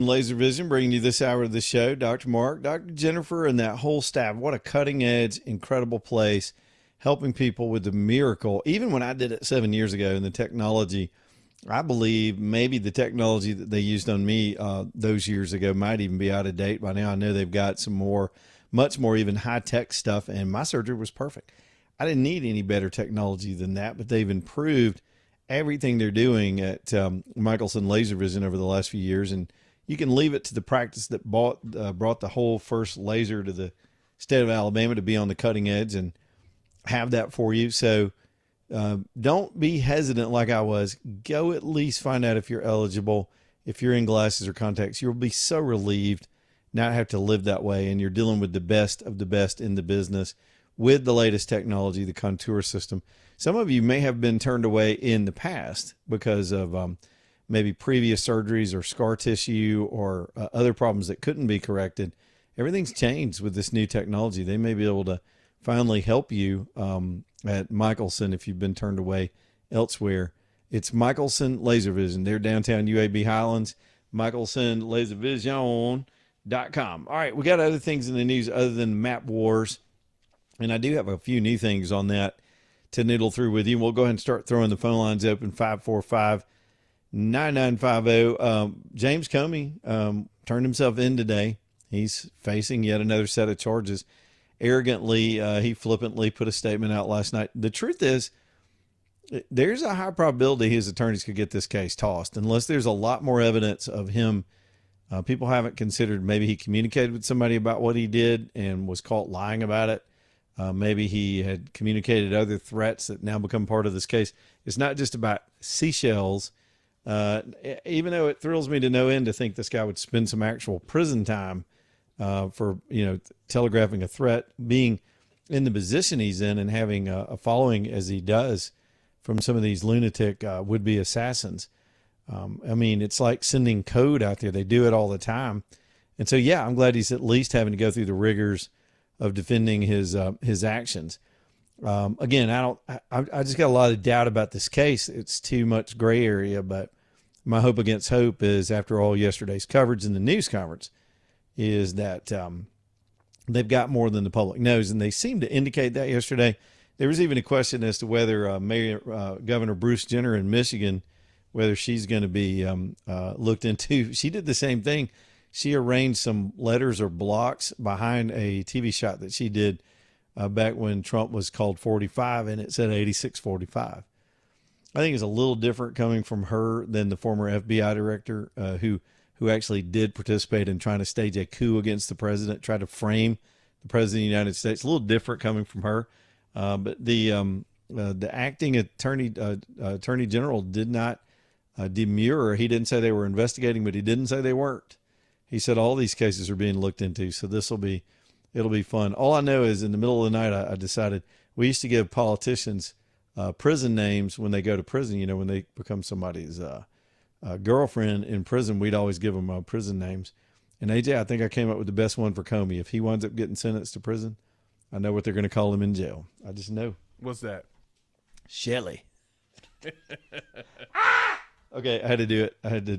Laser Vision bringing you this hour of the show. Dr. Mark, Dr. Jennifer, and that whole staff. What a cutting edge, incredible place, helping people with the miracle. Even when I did it 7 years ago, and the technology, I believe maybe the technology that they used on me those years ago might even be out of date by now. I know they've got some more, much more even high tech stuff, and my surgery was perfect. I didn't need any better technology than that, but they've improved everything they're doing at Michelson Laser Vision over the last few years. And you can leave it to the practice that brought the whole first laser to the state of Alabama to be on the cutting edge and have that for you. So don't be hesitant like I was. Go at least find out if you're eligible. If you're in glasses or contacts, you'll be so relieved not have to live that way. And you're dealing with the best of the best in the business with the latest technology, the Contour system. Some of you may have been turned away in the past because of maybe previous surgeries or scar tissue or other problems that couldn't be corrected. Everything's changed with this new technology. They may be able to finally help you at Michelson if you've been turned away elsewhere. It's Michelson Laser Vision. They're downtown UAB Highlands, MichelsonLaserVision.com. All right, we got other things in the news other than map wars, and I do have a few new things on that to noodle through with you. We'll go ahead and start throwing the phone lines open, 545-9950. James Comey turned himself in today. He's facing yet another set of charges. Arrogantly, he flippantly put a statement out last night. The truth is, there's a high probability his attorneys could get this case tossed unless there's a lot more evidence of him. People haven't considered maybe he communicated with somebody about what he did and was caught lying about it. Maybe he had communicated other threats that now become part of this case. It's not just about seashells. Even though it thrills me to no end to think this guy would spend some actual prison time for, telegraphing a threat, being in the position he's in and having a following as he does from some of these lunatic would-be assassins. It's like sending code out there. They do it all the time. And so, yeah, I'm glad he's at least having to go through the rigors of defending his actions. Again, I just got a lot of doubt about this case. It's too much gray area, but my hope against hope is, after all yesterday's coverage in the news conference, is that they've got more than the public knows. And they seem to indicate that yesterday. There was even a question as to whether Governor Bruce Jenner in Michigan, whether she's going to be looked into. She did the same thing. She arranged some letters or blocks behind a TV shot that she did back when Trump was called 45, and it said 8645. I think it's a little different coming from her than the former FBI director who actually did participate in trying to stage a coup against the president, try to frame the president of the United States. A little different coming from her. But the acting attorney general did not demur. He didn't say they were investigating, but he didn't say they weren't. He said all these cases are being looked into. So it'll be fun. All I know is in the middle of the night, I decided we used to give politicians prison names when they go to prison. When they become somebody's girlfriend in prison, we'd always give them prison names. And AJ, I think I came up with the best one for Comey. If he winds up getting sentenced to prison, I know what they're going to call him in jail. I just know. What's that? Shelley. Okay, I had to do it.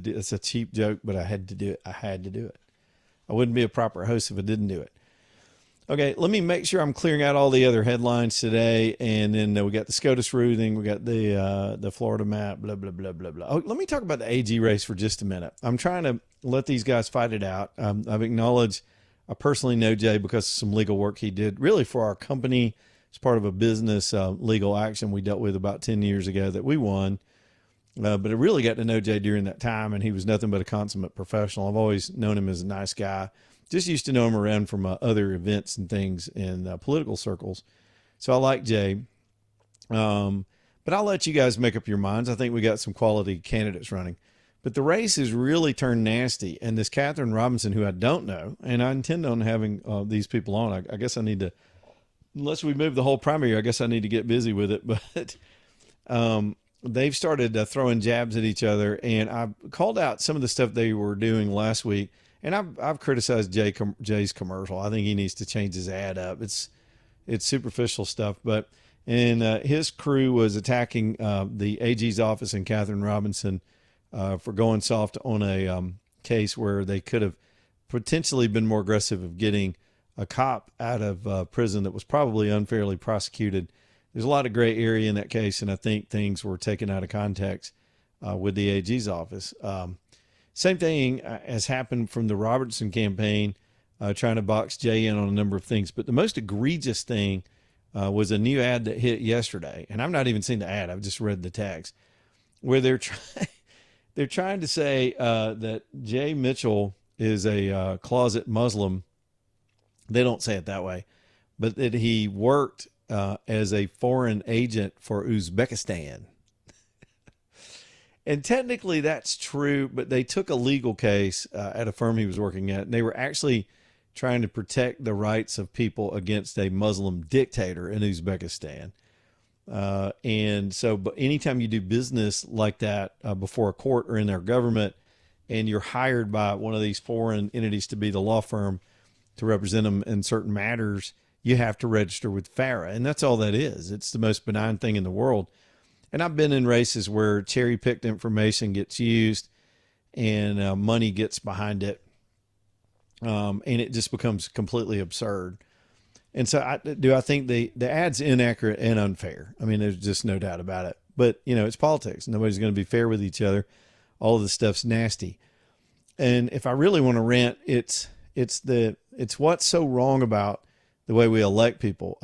It's a cheap joke, but I had to do it. I wouldn't be a proper host if I didn't do it. Okay, let me make sure I'm clearing out all the other headlines today. And then we got the SCOTUS ruling. We got the Florida map, blah, blah, blah, blah, blah. Oh, let me talk about the AG race for just a minute. I'm trying to let these guys fight it out. I've acknowledged I personally know Jay because of some legal work he did really for our company. It's part of a business legal action we dealt with about 10 years ago that we won. But I really got to know Jay during that time, and he was nothing but a consummate professional. I've always known him as a nice guy. Just used to know him around from other events and things in political circles. So I like Jay. But I'll let you guys make up your minds. I think we got some quality candidates running. But the race has really turned nasty. And this Catherine Robinson, who I don't know, and I intend on having these people on. I guess I need to, unless we move the whole primary, I guess I need to get busy with it. But they've started throwing jabs at each other. And I called out some of the stuff they were doing last week. And I've criticized Jay's commercial. I think he needs to change his ad up. It's superficial stuff. But his crew was attacking the AG's office and Catherine Robinson for going soft on a case where they could have potentially been more aggressive of getting a cop out of prison that was probably unfairly prosecuted. There's a lot of gray area in that case, and I think things were taken out of context with the AG's office. Same thing has happened from the Robertson campaign, trying to box Jay in on a number of things. But the most egregious thing was a new ad that hit yesterday, and I've not even seen the ad. I've just read the text where they're trying to say that Jay Mitchell is a closet Muslim. They don't say it that way, but that he worked as a foreign agent for Uzbekistan. And technically that's true, but they took a legal case at a firm he was working at, and they were actually trying to protect the rights of people against a Muslim dictator in Uzbekistan. And so, but anytime you do business like that before a court or in their government, and you're hired by one of these foreign entities to be the law firm to represent them in certain matters, you have to register with FARA. And that's all that is. It's the most benign thing in the world. And I've been in races where cherry-picked information gets used and money gets behind it. And it just becomes completely absurd. And so I think the ad's inaccurate and unfair. I mean, there's just no doubt about it. But, you know, it's politics. Nobody's going to be fair with each other. All of this stuff's nasty. And if I really want to rant, it's what's so wrong about the way we elect people.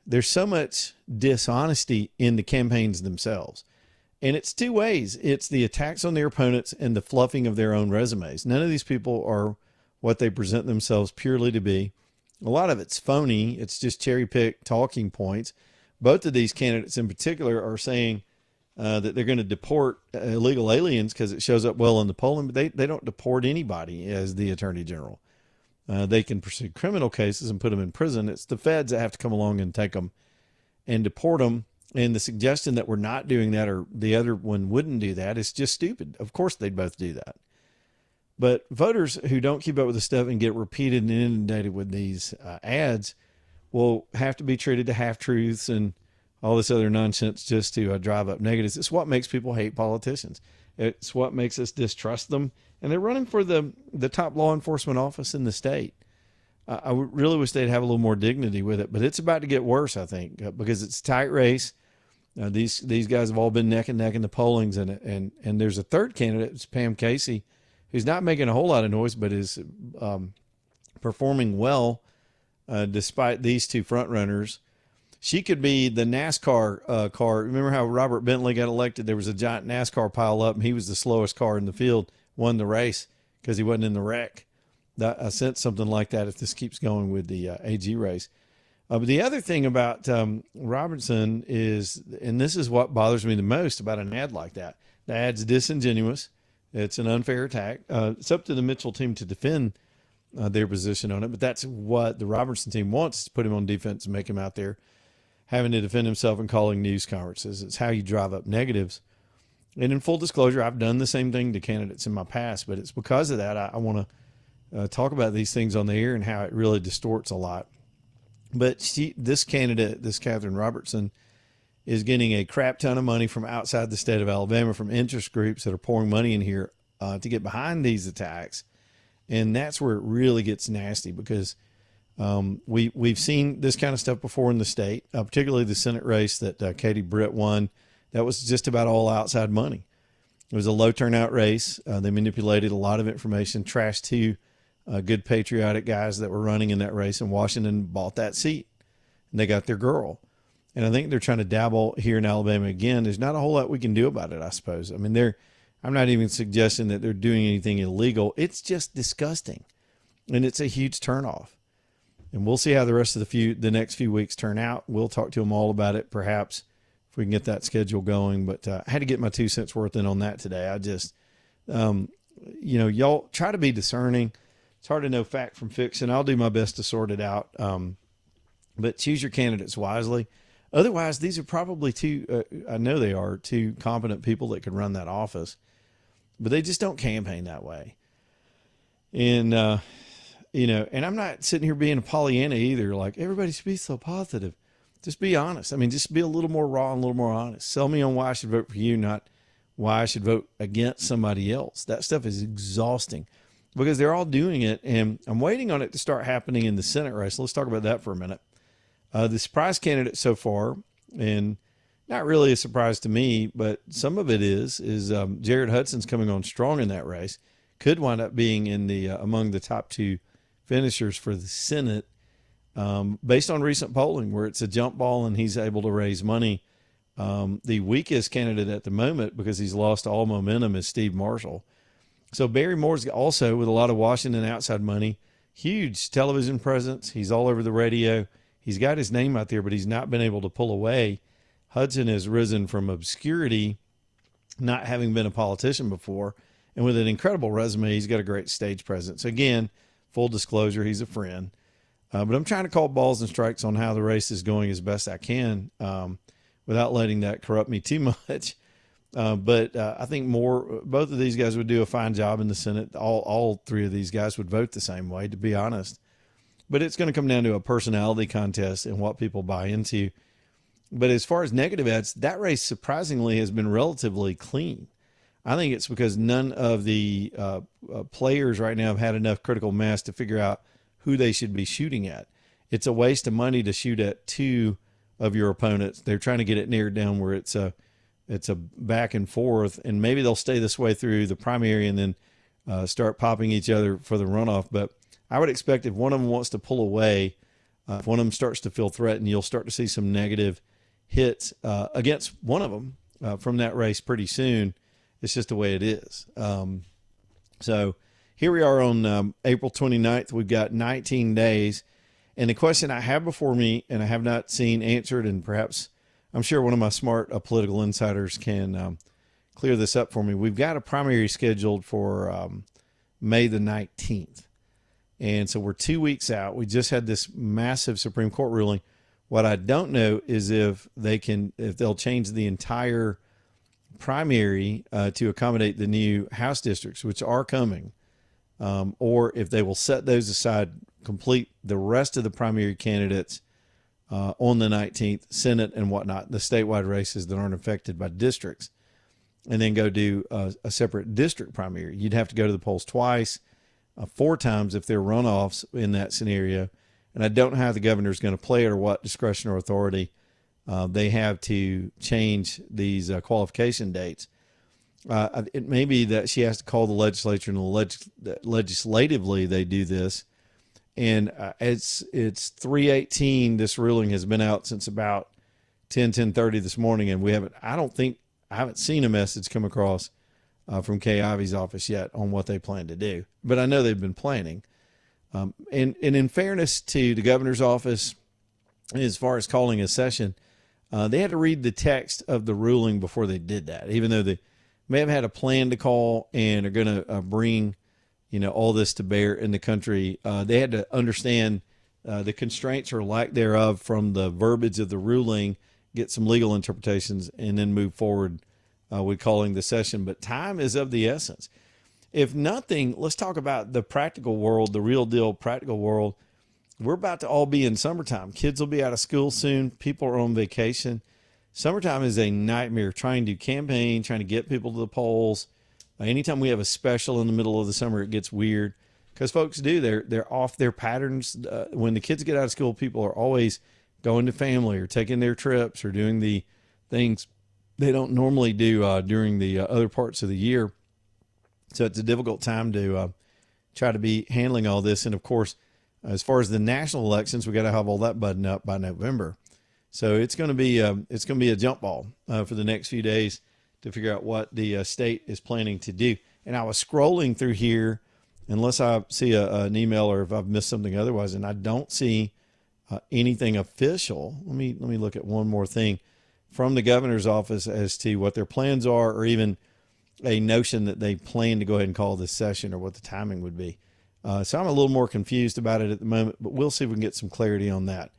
There's so much dishonesty in the campaigns themselves. And it's two ways. It's the attacks on their opponents and the fluffing of their own resumes. None of these people are what they present themselves purely to be. A lot of it's phony. It's just cherry-picked talking points. Both of these candidates in particular are saying that they're going to deport illegal aliens because it shows up well in the polling, but they don't deport anybody as the attorney general. They can pursue criminal cases and put them in prison. It's the feds that have to come along and take them and deport them. And the suggestion that we're not doing that or the other one wouldn't do that is just stupid. Of course they'd both do that. But voters who don't keep up with the stuff and get repeated and inundated with these ads will have to be treated to half-truths and all this other nonsense just to drive up negatives. It's what makes people hate politicians. It's what makes us distrust them. And they're running for the top law enforcement office in the state. I really wish they'd have a little more dignity with it, but it's about to get worse, I think, because it's a tight race. These guys have all been neck and neck in the pollings, and there's a third candidate, it's Pam Casey, who's not making a whole lot of noise, but is performing well despite these two front runners. She could be the NASCAR car. Remember how Robert Bentley got elected? There was a giant NASCAR pile up, and he was the slowest car in the field, won the race because he wasn't in the wreck. I sense something like that if this keeps going with the AG race. But the other thing about Robertson is, and this is what bothers me the most about an ad like that, the ad's disingenuous. It's an unfair attack. It's up to the Mitchell team to defend their position on it, but that's what the Robertson team wants, to put him on defense and make him out there having to defend himself and calling news conferences. It's how you drive up negatives. And in full disclosure, I've done the same thing to candidates in my past, but it's because of that I want to talk about these things on the air and how it really distorts a lot. But this candidate, this Catherine Robertson, is getting a crap ton of money from outside the state of Alabama from interest groups that are pouring money in here to get behind these attacks. And that's where it really gets nasty, because we've seen this kind of stuff before in the state, particularly the Senate race that Katie Britt won. That was just about all outside money. It was a low turnout race. They manipulated a lot of information, trashed two good patriotic guys that were running in that race, and Washington bought that seat, and they got their girl. And I think they're trying to dabble here in Alabama again. There's not a whole lot we can do about it, I suppose. I mean, I'm not even suggesting that they're doing anything illegal. It's just disgusting, and it's a huge turnoff. And we'll see how the rest of the next few weeks turn out. We'll talk to them all about it, perhaps, if we can get that schedule going. But I had to get my 2 cents worth in on that today. I just, y'all try to be discerning. It's hard to know fact from fiction. I'll do my best to sort it out. But choose your candidates wisely. Otherwise, these are probably I know they are two competent people that could run that office, but they just don't campaign that way. And, and I'm not sitting here being a Pollyanna either. Like, everybody should be so positive. Just be honest. I mean, just be a little more raw and a little more honest. Sell me on why I should vote for you, not why I should vote against somebody else. That stuff is exhausting because they're all doing it, and I'm waiting on it to start happening in the Senate race. Let's talk about that for a minute. The surprise candidate so far, and not really a surprise to me, but some of it is Jared Hudson's coming on strong in that race. Could wind up being in the among the top two finishers for the Senate, based on recent polling where it's a jump ball and he's able to raise money. The weakest candidate at the moment, because he's lost all momentum, is Steve Marshall. So Barry Moore's also, with a lot of Washington outside money, huge television presence. He's all over the radio. He's got his name out there, but he's not been able to pull away. Hudson has risen from obscurity, not having been a politician before, and with an incredible resume, he's got a great stage presence. Again, full disclosure, he's a friend. But I'm trying to call balls and strikes on how the race is going as best I can, without letting that corrupt me too much. But I think both of these guys would do a fine job in the Senate. All three of these guys would vote the same way, to be honest. But it's going to come down to a personality contest and what people buy into. But as far as negative ads, that race surprisingly has been relatively clean. I think it's because none of the players right now have had enough critical mass to figure out who they should be shooting at. It's a waste of money to shoot at two of your opponents. They're trying to get it narrowed down where it's a back and forth, and maybe they'll stay this way through the primary and then start popping each other for the runoff. But I would expect if one of them wants to pull away, if one of them starts to feel threatened, you'll start to see some negative hits against one of them from that race pretty soon. It's just the way it is. So here we are on April 29th. We've got 19 days. And the question I have before me, and I have not seen answered, and perhaps I'm sure one of my smart political insiders can clear this up for me. We've got a primary scheduled for May the 19th. And so we're 2 weeks out. We just had this massive Supreme Court ruling. What I don't know is if they'll change the entire primary to accommodate the new House districts, which are coming, or if they will set those aside, complete the rest of the primary candidates on the 19th, Senate and whatnot, the statewide races that aren't affected by districts, and then go do a separate district primary. You'd have to go to the polls twice, 4 times if they're runoffs in that scenario. And I don't know how the governor's going to play it or what discretion or authority they have to change these qualification dates. It may be that she has to call the legislature, and legislatively they do this. And it's 3:18. This ruling has been out since about 10:30 this morning, and I haven't seen a message come across from Kay Ivey's office yet on what they plan to do. But I know they've been planning. And in fairness to the governor's office, as far as calling a session, they had to read the text of the ruling before they did that, even though they may have had a plan to call and are going to bring, all this to bear in the country. They had to understand the constraints or lack thereof from the verbiage of the ruling, get some legal interpretations, and then move forward with calling the session. But time is of the essence. If nothing, let's talk about the practical world, the real deal practical world. We're about to all be in summertime. Kids will be out of school soon. People are on vacation. Summertime is a nightmare trying to campaign, trying to get people to the polls. Anytime we have a special in the middle of the summer, it gets weird because folks they're off their patterns. When the kids get out of school, people are always going to family or taking their trips or doing the things they don't normally do during the other parts of the year. So it's a difficult time to try to be handling all this. And of course, as far as the national elections, we got to have all that buttoned up by November. So it's going to be a jump ball for the next few days to figure out what the state is planning to do. And I was scrolling through here, unless I see an email or if I've missed something otherwise, and I don't see anything official. Let me look at one more thing from the governor's office as to what their plans are, or even a notion that they plan to go ahead and call this session or what the timing would be. So I'm a little more confused about it at the moment, but we'll see if we can get some clarity on that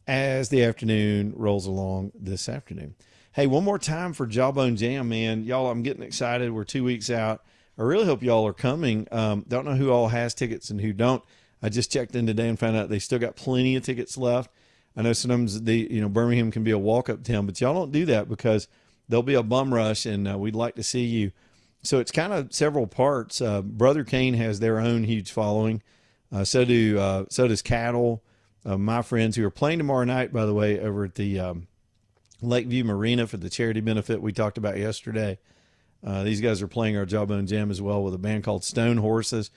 as the afternoon rolls along this afternoon. Hey, one more time for Jawbone Jam, man. Y'all, I'm getting excited. We're 2 weeks out. I really hope y'all are coming. Don't know who all has tickets and who don't. I just checked in today and found out they still got plenty of tickets left. I know sometimes Birmingham can be a walk-up town, but y'all don't do that because there'll be a bum rush, and we'd like to see you. So it's kind of several parts. Brother Kane has their own huge following. So does Cattle. My friends who are playing tomorrow night, by the way, over at the Lakeview Marina for the charity benefit we talked about yesterday. These guys are playing our Jawbone Jam as well with a band called Stone Horses.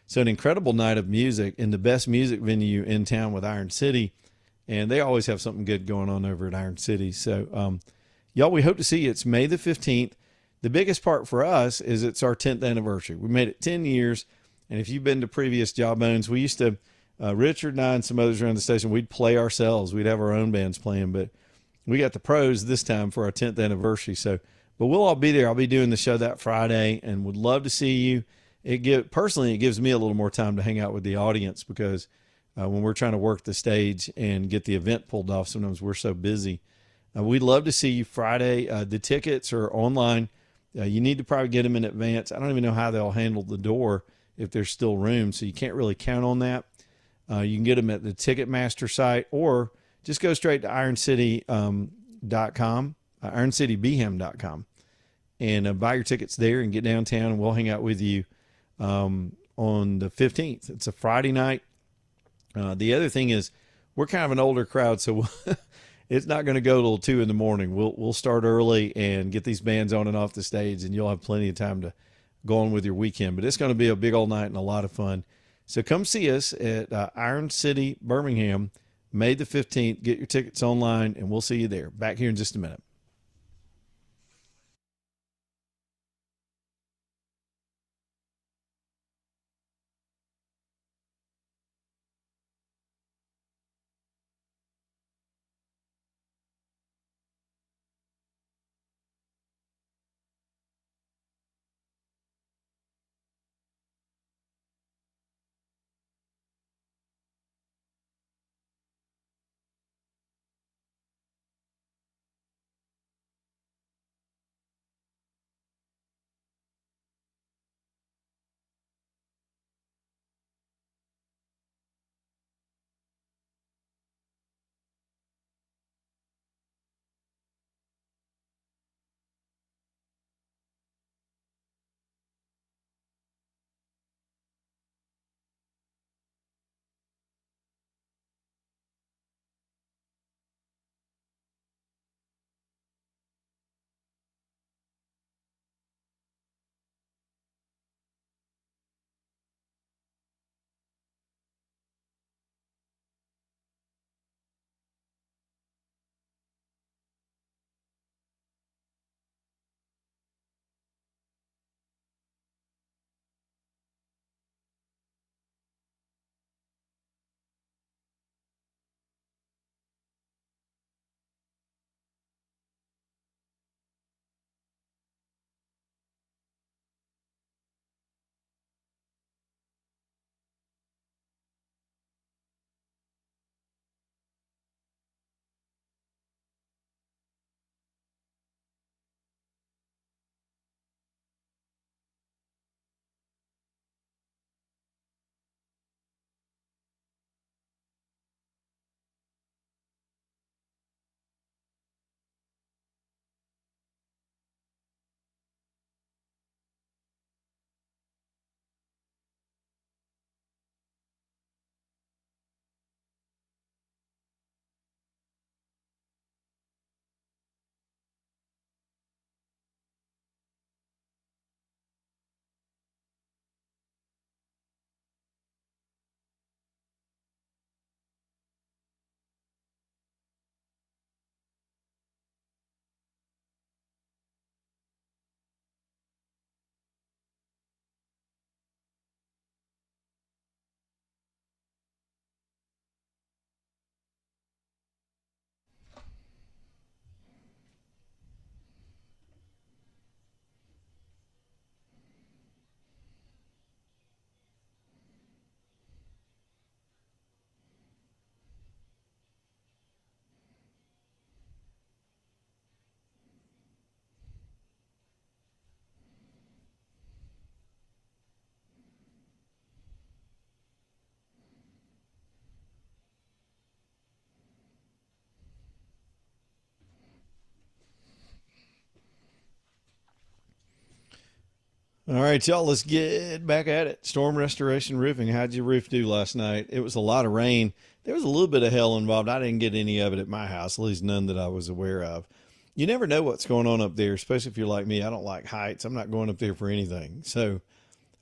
So an incredible night of music in the best music venue in town with Iron City. And they always have something good going on over at Iron City. So, y'all, we hope to see you. It's May the 15th. The biggest part for us is it's our 10th anniversary. We made it 10 years. And if you've been to previous Jawbones, we used to, Richard and I and some others around the station, we'd play ourselves. We'd have our own bands playing, but we got the pros this time for our 10th anniversary. So, but we'll all be there. I'll be doing the show that Friday and would love to see you. Personally, it gives me a little more time to hang out with the audience because when we're trying to work the stage and get the event pulled off, sometimes we're so busy. We'd love to see you Friday. The tickets are online. You need to probably get them in advance. I don't even know how they'll handle the door if there's still room, so you can't really count on that. You can get them at the Ticketmaster site or just go straight to ironcity.com, ironcitybhem.com, and buy your tickets there and get downtown, and we'll hang out with you on the 15th. It's a Friday night. The other thing is we're kind of an older crowd, so it's not going to go till 2 a.m. We'll start early and get these bands on and off the stage, and you'll have plenty of time to go on with your weekend. But it's going to be a big old night and a lot of fun. So come see us at Iron City, Birmingham, May the 15th. Get your tickets online, and we'll see you there. Back here in just a minute. All right, y'all, let's get back at it. Storm Restoration Roofing. How'd your roof do last night? It was a lot of rain. There was a little bit of hail involved. I didn't get any of it at my house, at least none that I was aware of. You never know what's going on up there, especially if you're like me. I don't like heights. I'm not going up there for anything. So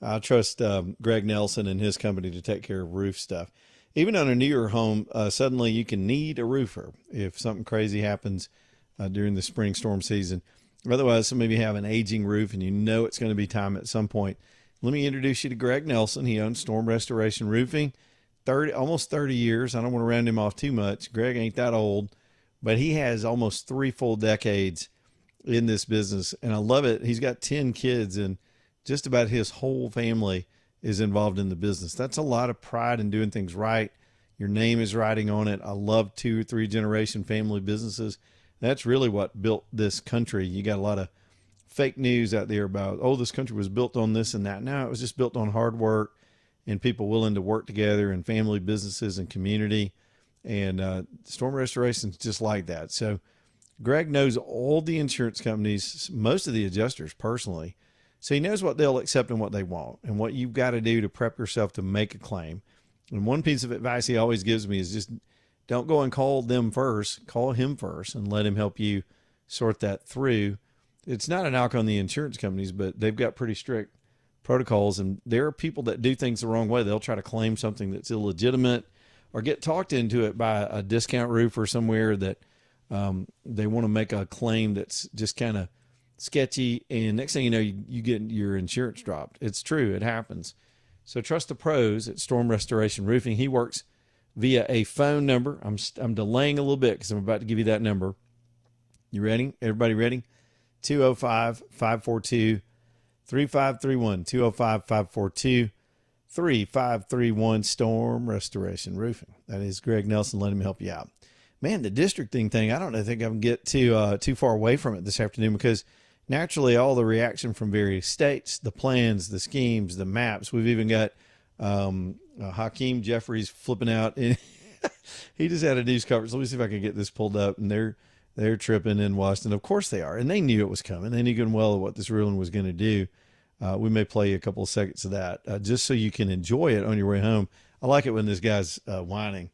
I trust Greg Nelson and his company to take care of roof stuff. Even on a newer home, suddenly you can need a roofer if something crazy happens during the spring storm season. Otherwise, some of you have an aging roof and you know it's going to be time at some point. Let me introduce you to Greg Nelson. He owns Storm Restoration Roofing, almost 30 years. I don't want to round him off too much. Greg ain't that old, but he has almost 3 full decades in this business, and I love it. He's got 10 kids, and just about his whole family is involved in the business. That's a lot of pride in doing things right. Your name is riding on it. I love 2 or 3 generation family businesses. That's really what built this country. You got a lot of fake news out there about, oh, this country was built on this and that. No, it was just built on hard work and people willing to work together and family businesses and community. And storm restoration is just like that. So Greg knows all the insurance companies, most of the adjusters personally. So he knows what they'll accept and what they won't and what you've got to do to prep yourself to make a claim. And one piece of advice he always gives me is just don't go and call them first. Call him first and let him help you sort that through. It's not a knock on the insurance companies, but they've got pretty strict protocols. And there are people that do things the wrong way. They'll try to claim something that's illegitimate or get talked into it by a discount roofer somewhere that they want to make a claim that's just kind of sketchy. And next thing you know, you get your insurance dropped. It's true. It happens. So trust the pros at Storm Restoration Roofing. He works via a phone number. I'm delaying a little bit because I'm about to give you that number. You ready? Everybody ready? 205-542-3531. 205-542-3531. Storm Restoration Roofing. That is Greg Nelson. Let him help you out. Man, the districting thing, I don't think I can get too far away from it this afternoon because naturally all the reaction from various states, the plans, the schemes, the maps. We've even got Hakeem Jeffries flipping out. He just had a news conference. Let me see if I can get this pulled up. And they're tripping in Washington. Of course they are. And they knew it was coming. They knew good and well what this ruling was going to do. We may play you a couple of seconds of that just so you can enjoy it on your way home. I like it when this guy's whining.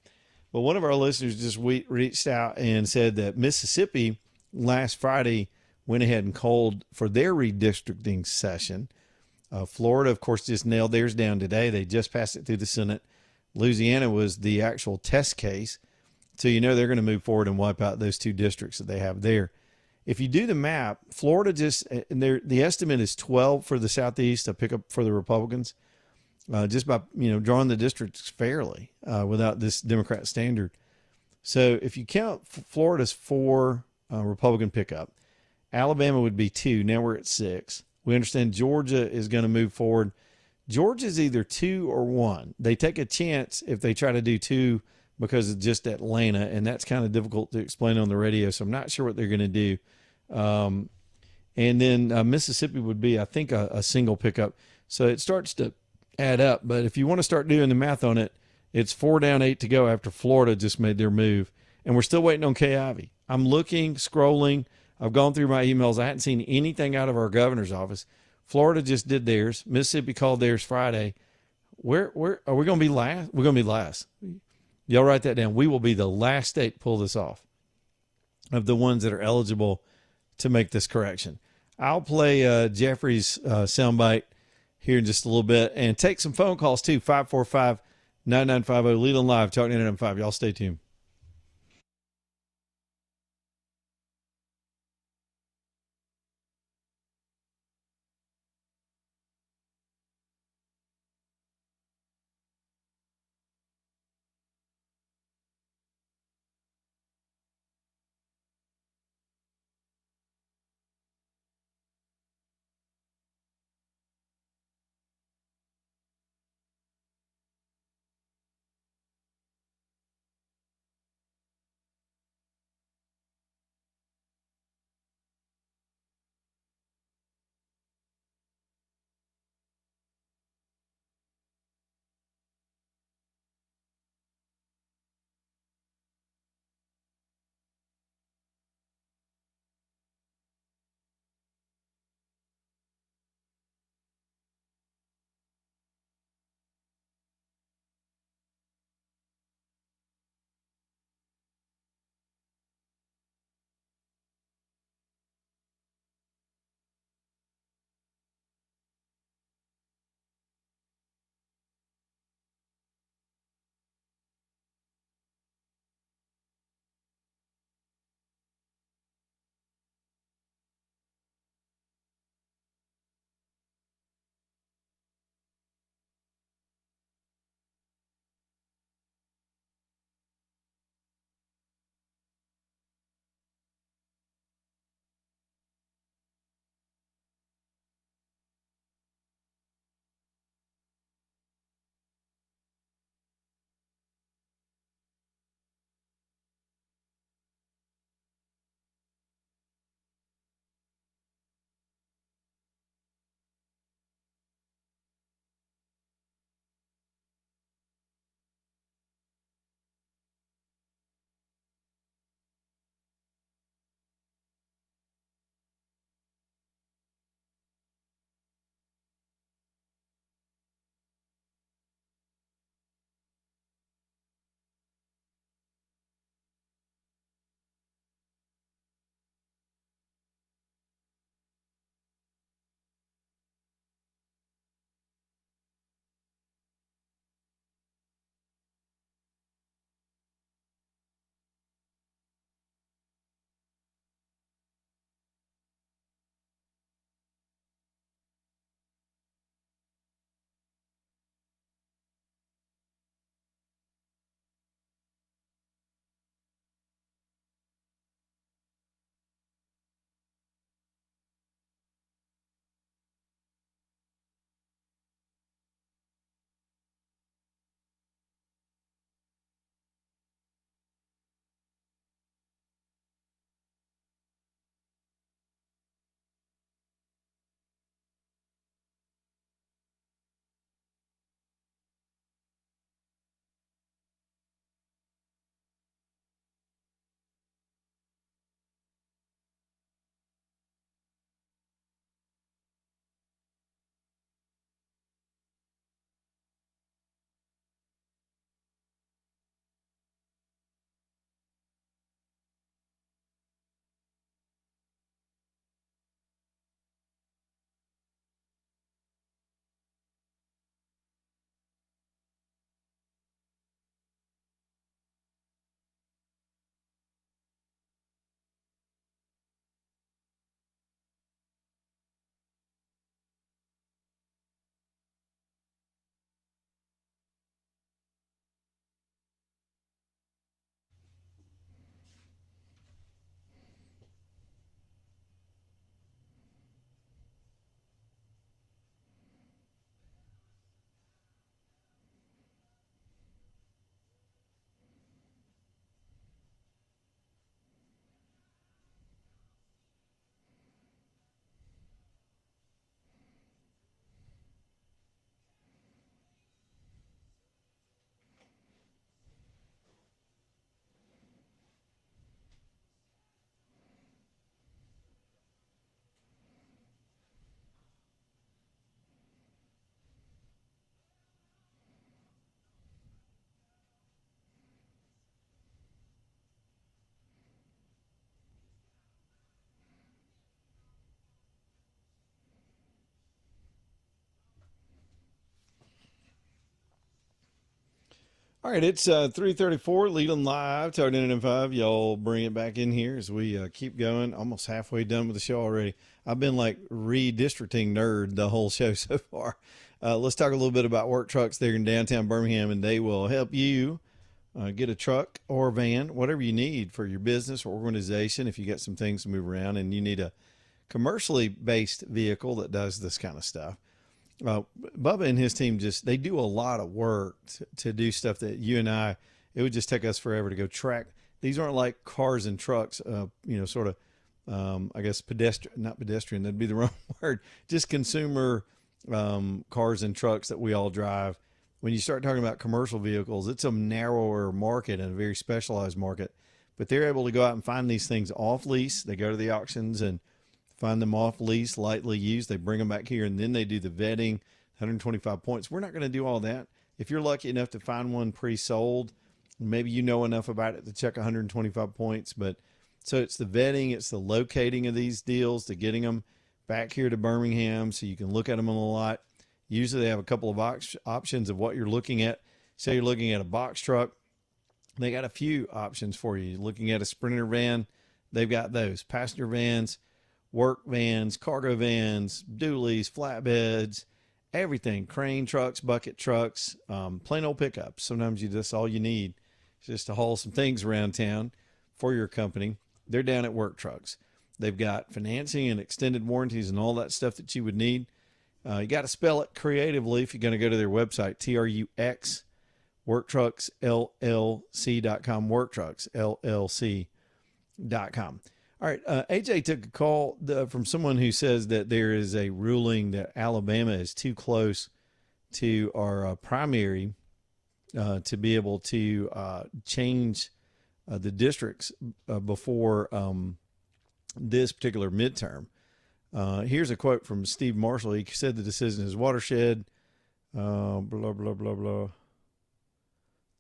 But one of our listeners just reached out and said that Mississippi last Friday went ahead and called for their redistricting session. Florida, of course, just nailed theirs down today. They just passed it through the Senate. Louisiana was the actual test case. So you know they're going to move forward and wipe out those 2 districts that they have there. If you do the map, Florida the estimate is 12 for the Southeast, a pickup for the Republicans, just by drawing the districts fairly without this Democrat standard. So if you count Florida's 4 Republican pickup, Alabama would be 2. Now we're at 6. We understand Georgia is going to move forward. Georgia's either 2 or 1. They take a chance if they try to do 2 because it's just Atlanta, and that's kind of difficult to explain on the radio, so I'm not sure what they're going to do. And then Mississippi would be, I think, a single pickup. So it starts to add up. But if you want to start doing the math on it, it's 4 down, 8 to go after Florida just made their move. And we're still waiting on Kay Ivey. I'm looking, scrolling. I've gone through my emails. I hadn't seen anything out of our governor's office. Florida just did theirs. Mississippi called theirs Friday. Where are we going to be last? We're going to be last. Y'all write that down. We will be the last state to pull this off of the ones that are eligible to make this correction. I'll play Jeffrey's soundbite here in just a little bit and take some phone calls too. 545-9950. Leland Live, Talk 995. Y'all stay tuned. All right, it's 3:34, Leland Live, Toad in 5. Y'all bring it back in here as we keep going. Almost halfway done with the show already. I've been like redistricting nerd the whole show so far. Let's talk a little bit about work trucks there in downtown Birmingham, and they will help you get a truck or a van, whatever you need for your business or organization. If you got some things to move around and you need a commercially based vehicle that does this kind of stuff. Bubba and his team they do a lot of work to do stuff that you and it would just take us forever to go track. These aren't like cars and trucks, sort of, I guess not pedestrian, that'd be the wrong word, just consumer cars and trucks that we all drive. When you start talking about commercial vehicles, it's a narrower market and a very specialized market, but they're able to go out and find these things off lease. They go to the auctions and find them off lease, lightly used. They bring them back here, and then they do the vetting, 125 points. We're not going to do all that. If you're lucky enough to find one pre-sold, maybe you know enough about it to check 125 points. But so it's the vetting, it's the locating of these deals, to getting them back here to Birmingham so you can look at them on the lot. Usually they have a couple of options of what you're looking at. Say you're looking at a box truck. They got a few options for you. Looking at a Sprinter van, they've got those. Passenger vans, work vans, cargo vans, dualies, flatbeds, everything, crane trucks, bucket trucks, plain old pickups. Sometimes that's all you need is just to haul some things around town for your company. They're down at Work Trucks. They've got financing and extended warranties and all that stuff that you would need. You got to spell it creatively if you're going to go to their website, TRUX, WorkTrucksLLC.com, WorkTrucksLLC.com. All right, AJ took a call from someone who says that there is a ruling that Alabama is too close to our primary to be able to change the districts before this particular midterm. Here's a quote from Steve Marshall. He said the decision is watershed, blah, blah, blah, blah.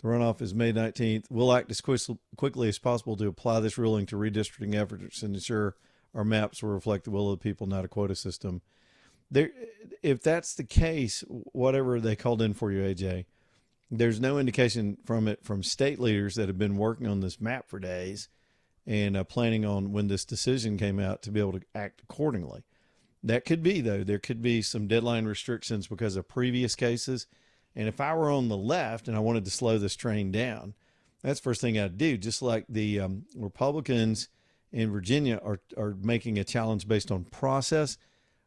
The runoff is May 19th. We'll act as quickly as possible to apply this ruling to redistricting efforts and ensure our maps will reflect the will of the people, not a quota system. If that's the case, whatever they called in for you, AJ, there's no indication from state leaders that have been working on this map for days and planning on when this decision came out to be able to act accordingly. That could be, though. There could be some deadline restrictions because of previous cases. And if I were on the left and I wanted to slow this train down, that's the first thing I'd do. Just like the Republicans in Virginia are making a challenge based on process.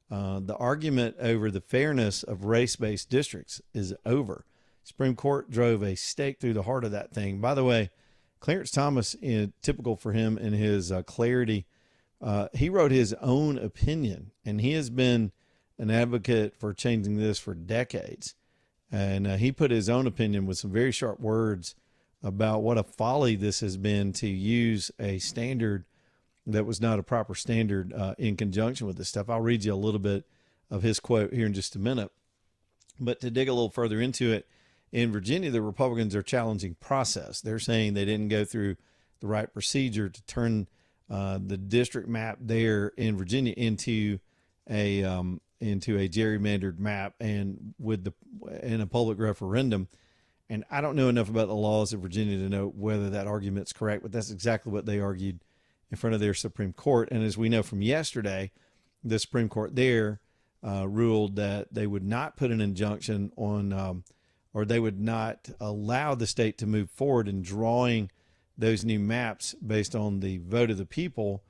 The argument over the fairness of race-based districts is over. Supreme Court drove a stake through the heart of that thing. By the way, Clarence Thomas, typical for him in his clarity, he wrote his own opinion, and he has been an advocate for changing this for decades. And he put his own opinion with some very sharp words about what a folly this has been to use a standard that was not a proper standard in conjunction with this stuff. I'll read you a little bit of his quote here in just a minute. But to dig a little further into it, in Virginia, the Republicans are challenging process. They're saying they didn't go through the right procedure to turn the district map there in Virginia into a gerrymandered map and in a public referendum. And I don't know enough about the laws of Virginia to know whether that argument's correct, but that's exactly what they argued in front of their Supreme Court. And as we know from yesterday, the Supreme Court there ruled that they would not put an injunction on, or they would not allow the state to move forward in drawing those new maps based on the vote of the people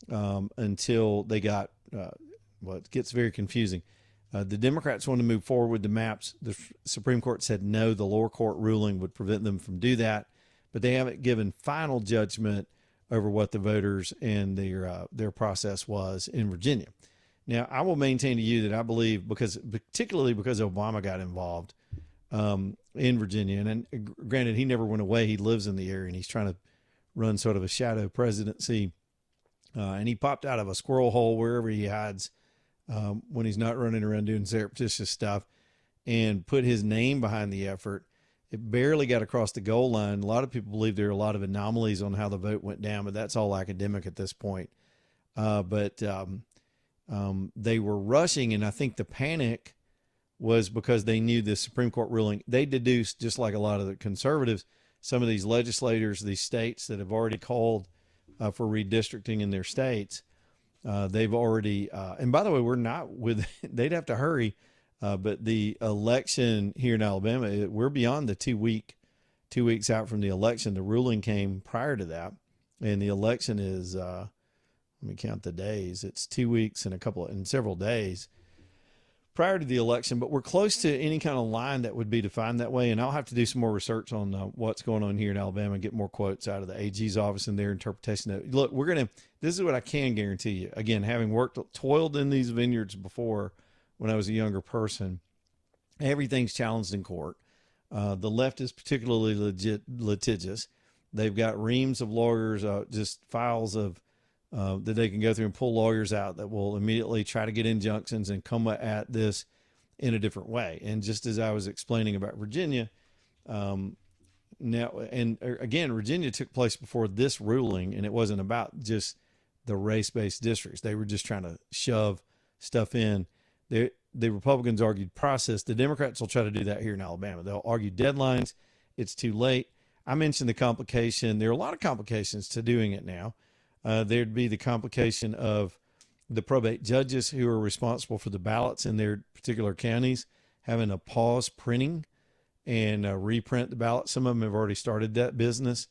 until they got, it gets very confusing. The Democrats want to move forward with the maps. The Supreme Court said no, the lower court ruling would prevent them from do that, but they haven't given final judgment over what the voters and their process was in Virginia. Now, I will maintain to you that I believe, particularly because Obama got involved in Virginia, and granted, he never went away. He lives in the area, and he's trying to run sort of a shadow presidency. And he popped out of a squirrel hole wherever he hides when he's not running around doing surreptitious stuff, and put his name behind the effort. It barely got across the goal line. A lot of people believe there are a lot of anomalies on how the vote went down, but that's all academic at this point. But they were rushing, and I think the panic was because they knew the Supreme Court ruling. They deduced, just like a lot of the conservatives, some of these legislators, these states that have already called for redistricting in their states, they've already, and by the way, we're not with, they'd have to hurry, but the election here in Alabama, we're beyond the 2 weeks out from the election. The ruling came prior to that, and the election is, let me count the days. It's 2 weeks and several days prior to the election, but we're close to any kind of line that would be defined that way. And I'll have to do some more research on what's going on here in Alabama and get more quotes out of the AG's office and their interpretation of it. Look, this is what I can guarantee you. Again, having toiled in these vineyards before when I was a younger person, everything's challenged in court. The left is particularly litigious. They've got reams of lawyers, just files of that they can go through and pull lawyers out that will immediately try to get injunctions and come at this in a different way. And just as I was explaining about Virginia, again, Virginia took place before this ruling, and it wasn't about just the race-based districts. They were just trying to shove stuff in. The Republicans argued process. The Democrats will try to do that here in Alabama. They'll argue deadlines. It's too late. I mentioned the complication. There are a lot of complications to doing it now. There'd be the complication of the probate judges who are responsible for the ballots in their particular counties having to pause printing and reprint the ballots. Some of them have already started that business.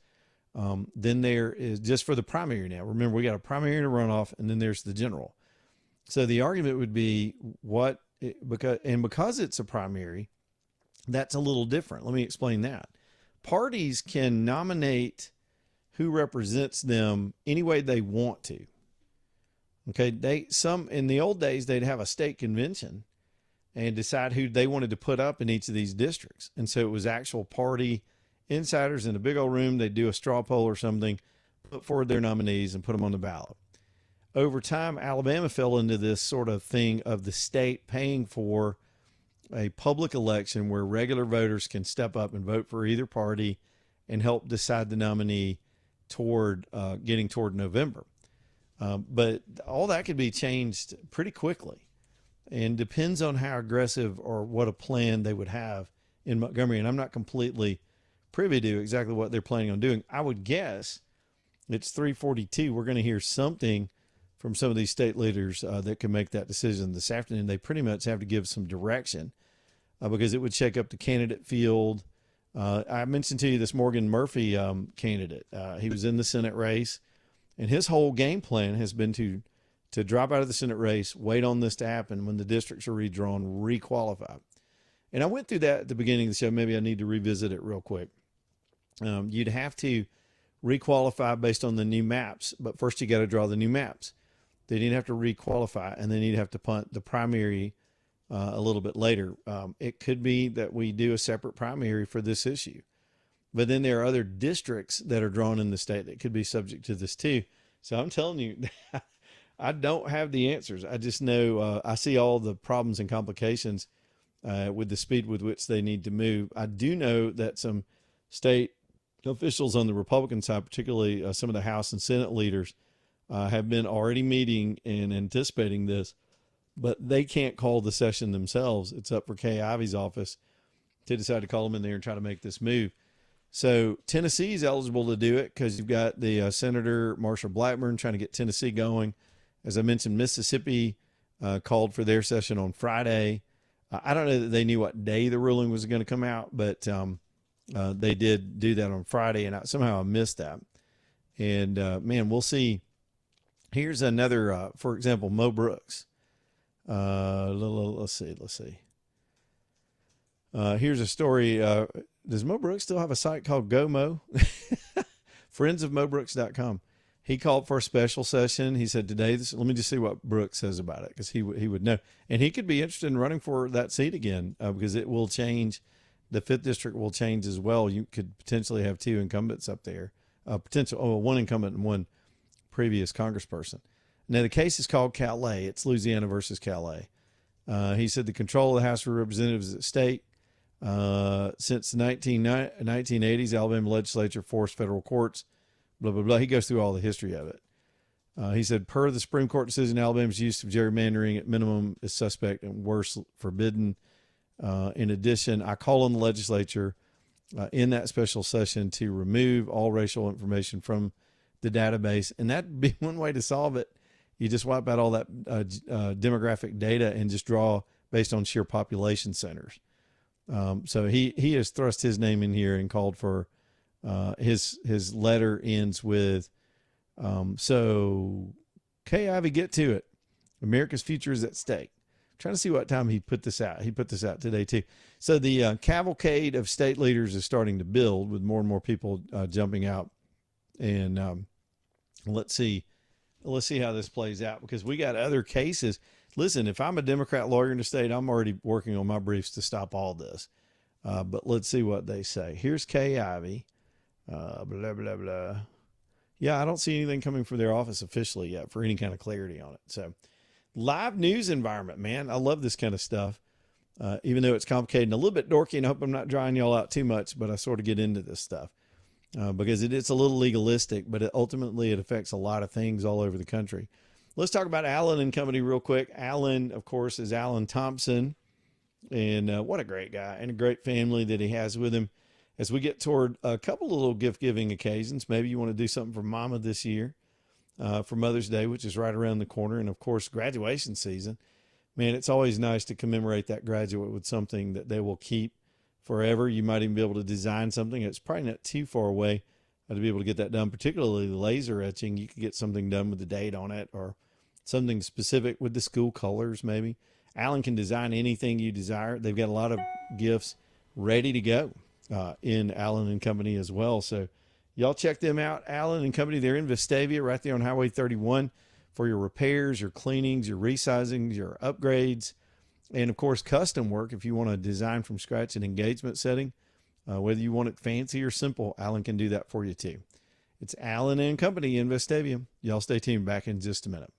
Then there is just for the primary now. Remember, we got a primary and a runoff, and then there's the general. So the argument would be because it's a primary, that's a little different. Let me explain that. Parties can nominate who represents them any way they want to. Okay, in the old days they'd have a state convention and decide who they wanted to put up in each of these districts. And so it was actual party insiders in a big old room. They'd do a straw poll or something, put forward their nominees and put them on the ballot. Over time, Alabama fell into this sort of thing of the state paying for a public election where regular voters can step up and vote for either party and help decide the nominee toward getting toward November. But all that could be changed pretty quickly and depends on how aggressive or what a plan they would have in Montgomery. And I'm not completely privy to exactly what they're planning on doing. I would guess it's 3:42. We're going to hear something from some of these state leaders that can make that decision this afternoon. They pretty much have to give some direction because it would shake up the candidate field. I mentioned to you this Morgan Murphy candidate. He was in the Senate race, and his whole game plan has been to drop out of the Senate race, wait on this to happen. When the districts are redrawn, requalify. And I went through that at the beginning of the show. Maybe I need to revisit it real quick. You'd have to requalify based on the new maps, but first you got to draw the new maps. Then you'd have to requalify, and then you'd have to punt the primary a little bit later. It could be that we do a separate primary for this issue. But then there are other districts that are drawn in the state that could be subject to this too. So I'm telling you, I don't have the answers. I just know I see all the problems and complications with the speed with which they need to move. I do know that some state officials on the Republican side, particularly some of the House and Senate leaders, have been already meeting and anticipating this, but they can't call the session themselves. It's up for Kay Ivey's office to decide to call them in there and try to make this move. So Tennessee is eligible to do it because you've got the Senator Marsha Blackburn trying to get Tennessee going. As I mentioned, Mississippi called for their session on Friday. I don't know that they knew what day the ruling was going to come out, but they did do that on Friday, and somehow I missed that. And man, we'll see. Here's another, for example, Mo Brooks. Let's see. Here's a story. Does Mo Brooks still have a site called GoMo? Friendsofmobrooks.com. He called for a special session. He said today, let me just see what Brooks says about it, because he would know. And he could be interested in running for that seat again because it will change. The 5th district will change as well. You could potentially have 2 incumbents up there. One incumbent and one previous congressperson. Now, the case is called Calais. It's Louisiana versus Calais. He said the control of the House of Representatives is at stake. Since the 1980s, Alabama legislature forced federal courts, blah, blah, blah. He goes through all the history of it. He said, per the Supreme Court decision, Alabama's use of gerrymandering at minimum is suspect and worse, forbidden. In addition, I call on the legislature in that special session to remove all racial information from the database. And that'd be one way to solve it. You just wipe out all that demographic data and just draw based on sheer population centers. So he has thrust his name in here and called for his letter ends with so Kay Ivey, get to it. America's future is at stake. I'm trying to see what time he put this out. He put this out today too. So the cavalcade of state leaders is starting to build with more and more people jumping out. And let's see how this plays out, because we got other cases. Listen, if I'm a Democrat lawyer in the state, I'm already working on my briefs to stop all this. But let's see what they say. Here's Kay Ivey. Blah, blah, blah. Yeah, I don't see anything coming from their office officially yet for any kind of clarity on it. So live news environment, man. I love this kind of stuff. Even though it's complicated and a little bit dorky, and I hope I'm not drawing y'all out too much, but I sort of get into this stuff because it's a little legalistic, but ultimately it affects a lot of things all over the country. Let's talk about Allen and Company real quick. Allen, of course, is Alan Thompson, and what a great guy and a great family that he has with him. As we get toward a couple of little gift-giving occasions, maybe you want to do something for Mama this year, for Mother's Day, which is right around the corner, and, of course, graduation season. Man, it's always nice to commemorate that graduate with something that they will keep forever. You might even be able to design something. It's probably not too far away to be able to get that done, particularly the laser etching. You could get something done with the date on it or something specific with the school colors maybe. Allen can design anything you desire. They've got a lot of gifts ready to go in Allen and Company as well. So y'all check them out. Allen and Company, they're in Vestavia right there on Highway 31 for your repairs, your cleanings, your resizings, your upgrades, and of course, custom work. If you want to design from scratch an engagement setting, whether you want it fancy or simple, Allen can do that for you too. It's Allen and Company in Vestavia. Y'all stay tuned. Back in just a minute.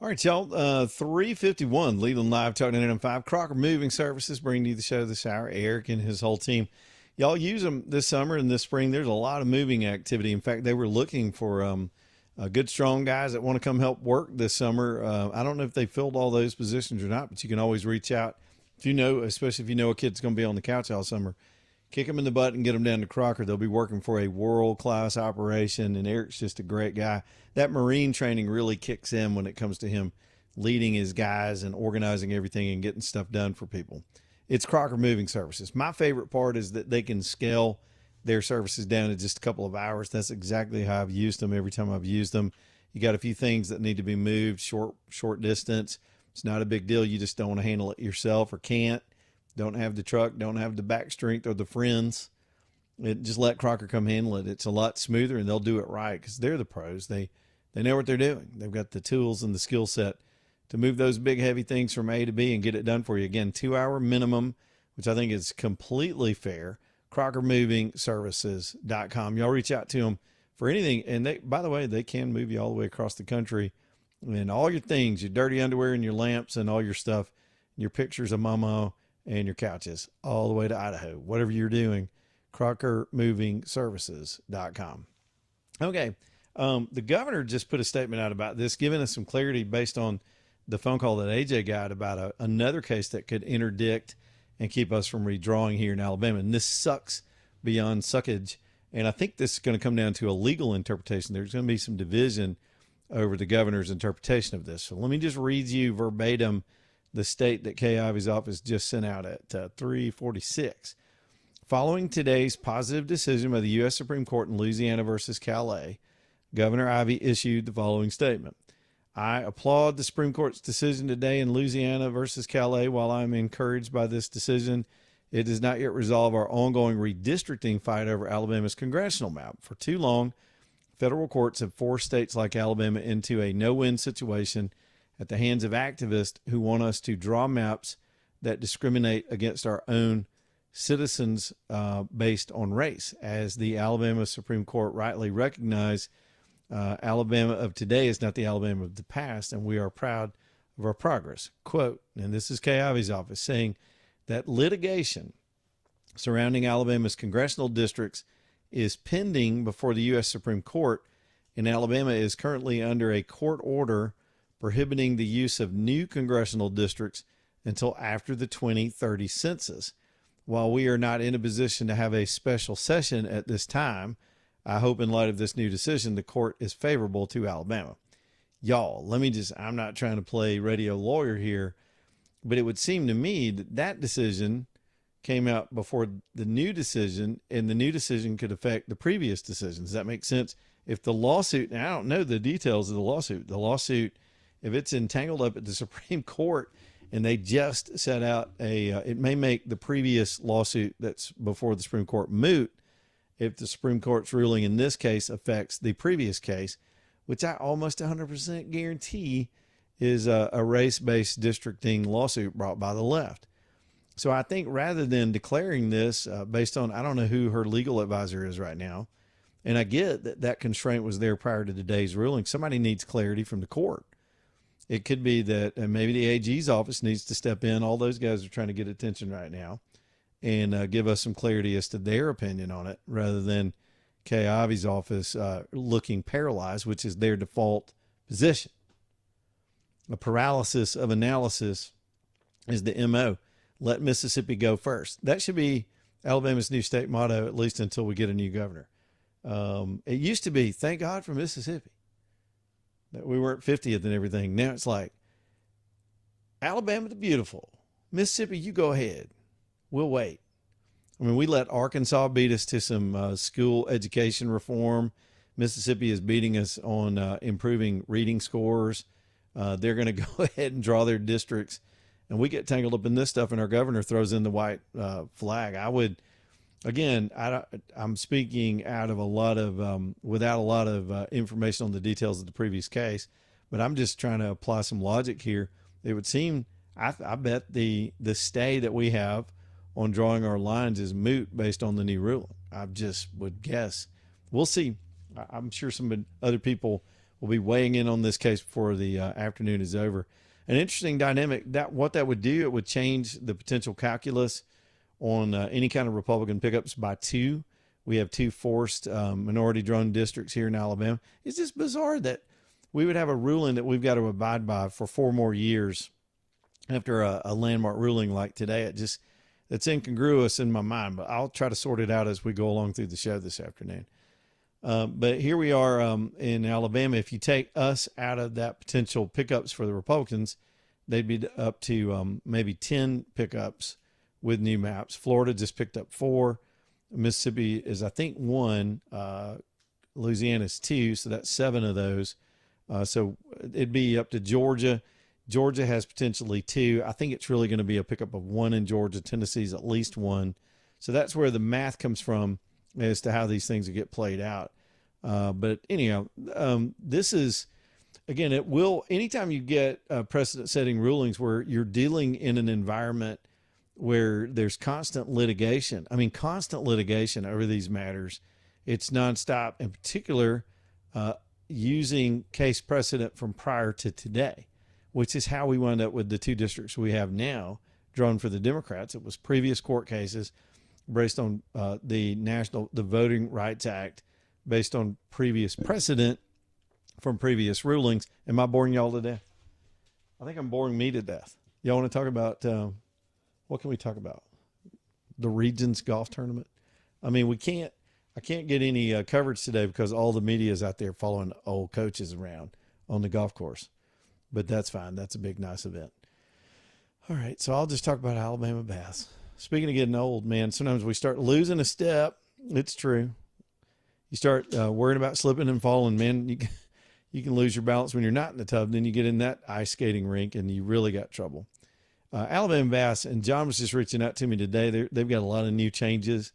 All right, y'all. 351 Leland Live Talking at 5. Crocker Moving Services bringing you the show this hour. Eric and his whole team. Y'all use them this summer and this spring. There's a lot of moving activity. In fact, they were looking for good, strong guys that want to come help work this summer. I don't know if they filled all those positions or not, but you can always reach out. If you know, especially if you know a kid's going to be on the couch all summer, kick them in the butt and get them down to Crocker. They'll be working for a world-class operation, and Eric's just a great guy. That Marine training really kicks in when it comes to him leading his guys and organizing everything and getting stuff done for people. It's Crocker Moving Services. My favorite part is that they can scale their services down in just a couple of hours. That's exactly how I've used them every time I've used them. You got a few things that need to be moved, short distance. It's not a big deal. You just don't want to handle it yourself or can't. Don't have the truck, don't have the back strength or the friends. Just let Crocker come handle it. It's a lot smoother, and they'll do it right because they're the pros. They know what they're doing. They've got the tools and the skill set to move those big, heavy things from A to B and get it done for you. Again, 2-hour minimum, which I think is completely fair. CrockerMovingServices.com. Y'all reach out to them for anything. And they, by the way, they can move you all the way across the country. And all your things, your dirty underwear and your lamps and all your stuff, your pictures of Mama and your couches, all the way to Idaho. Whatever you're doing, CrockerMovingServices.com. Okay. The governor just put a statement out about this, giving us some clarity based on the phone call that AJ got about another case that could interdict and keep us from redrawing here in Alabama. And this sucks beyond suckage. And I think this is going to come down to a legal interpretation. There's going to be some division over the governor's interpretation of this. So let me just read you verbatim the state that Kay Ivey's office just sent out at 3:46. Following today's positive decision by the U.S. Supreme Court in Louisiana versus Calais, Governor Ivey issued the following statement. I applaud the Supreme Court's decision today in Louisiana versus Calais. While I'm encouraged by this decision, it does not yet resolve our ongoing redistricting fight over Alabama's congressional map. For too long, federal courts have forced states like Alabama into a no-win situation at the hands of activists who want us to draw maps that discriminate against our own citizens based on race. As the Alabama Supreme Court rightly recognized, Alabama of today is not the Alabama of the past, and we are proud of our progress. Quote, and this is Kay Ivey's office, saying that litigation surrounding Alabama's congressional districts is pending before the U.S. Supreme Court, and Alabama is currently under a court order prohibiting the use of new congressional districts until after the 2030 census. While we are not in a position to have a special session at this time, I hope in light of this new decision, the court is favorable to Alabama. Y'all, I'm not trying to play radio lawyer here, but it would seem to me that that decision came out before the new decision, and the new decision could affect the previous decision. Does that make sense? If the lawsuit, and I don't know the details of the lawsuit, if it's entangled up at the Supreme Court and they just set out it may make the previous lawsuit that's before the Supreme Court moot if the Supreme Court's ruling in this case affects the previous case, which I almost 100% guarantee is a race-based districting lawsuit brought by the left. So I think rather than declaring this based on, I don't know who her legal advisor is right now, and I get that that constraint was there prior to today's ruling. Somebody needs clarity from the court. It could be that maybe the AG's office needs to step in. All those guys are trying to get attention right now and give us some clarity as to their opinion on it, rather than Kay Ivey's office looking paralyzed, which is their default position. A paralysis of analysis is the MO. Let Mississippi go first. That should be Alabama's new state motto, at least until we get a new governor. It used to be, thank God for Mississippi, that we weren't 50th and everything. Now it's like, Alabama the beautiful. Mississippi, you go ahead. We'll wait. I mean, we let Arkansas beat us to some school education reform. Mississippi is beating us on improving reading scores. They're going to go ahead and draw their districts, and we get tangled up in this stuff, and our governor throws in the white flag. I'm speaking out of without a lot of information on the details of the previous case, but I'm just trying to apply some logic here. It would seem, I bet the stay that we have on drawing our lines is moot based on the new ruling. I just would guess. We'll see. I'm sure some other people will be weighing in on this case before the afternoon is over. An interesting dynamic, that what that would do, it would change the potential calculus on any kind of Republican pickups by 2. We have 2 forced minority drone districts here in Alabama. It's just bizarre that we would have a ruling that we've got to abide by for 4 more years after a landmark ruling like today. It's incongruous in my mind, but I'll try to sort it out as we go along through the show this afternoon. But here we are in Alabama. If you take us out of that potential pickups for the Republicans, they'd be up to maybe 10 pickups with new maps. Florida just picked up 4. Mississippi is, I think, 1. Louisiana's 2, so that's 7 of those. So it'd be up to Georgia. Georgia has potentially 2. I think it's really going to be a pickup of 1 in Georgia. Tennessee's at least 1. So that's where the math comes from as to how these things will get played out. But anyhow, this is, again, it will, anytime you get precedent setting rulings where you're dealing in an environment where there's constant litigation over these matters, it's nonstop, in particular, using case precedent from prior to today, which is how we wound up with the 2 districts we have now drawn for the Democrats. It was previous court cases based on the Voting Rights Act, based on previous precedent from previous rulings. Am I boring y'all to death? I think I'm boring me to death. Y'all want to talk about, what can we talk about? The Regions Golf Tournament? I mean, I can't get any coverage today because all the media is out there following old coaches around on the golf course. But that's fine. That's a big, nice event. All right, so I'll just talk about Alabama bass. Speaking of getting old, man, sometimes we start losing a step. It's true. You start worrying about slipping and falling, man. You can lose your balance when you're not in the tub. Then you get in that ice skating rink and you really got trouble. Alabama Bass, and John was just reaching out to me today. They've got a lot of new changes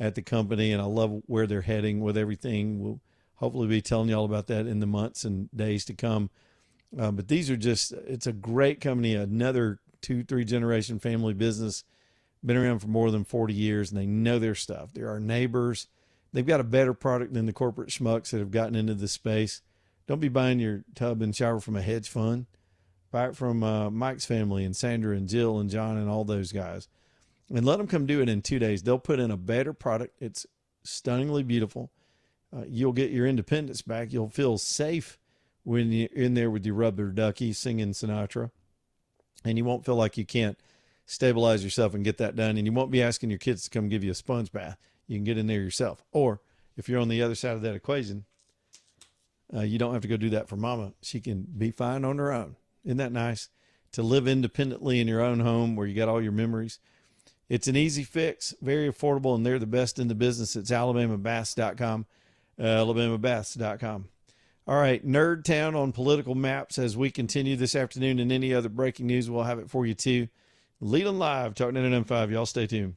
at the company, and I love where they're heading with everything. We'll hopefully be telling you all about that in the months and days to come. But these are it's a great company, another 2-3 generation family business, been around for more than 40 years, and they know their stuff. They're our neighbors. They've got a better product than the corporate schmucks that have gotten into this space. Don't be buying your tub and shower from a hedge fund. Buy it from Mike's family and Sandra and Jill and John and all those guys. And let them come do it in 2 days. They'll put in a better product. It's stunningly beautiful. You'll get your independence back. You'll feel safe when you're in there with your rubber ducky singing Sinatra. And you won't feel like you can't stabilize yourself and get that done. And you won't be asking your kids to come give you a sponge bath. You can get in there yourself. Or if you're on the other side of that equation, you don't have to go do that for mama. She can be fine on her own. Isn't that nice? To live independently in your own home where you got all your memories. It's an easy fix, very affordable, and they're the best in the business. It's alabamabass.com, alabamabass.com. All right, Nerd Town on political maps as we continue this afternoon, and any other breaking news, we'll have it for you too. Leland Live, Talk 99.5. Y'all stay tuned.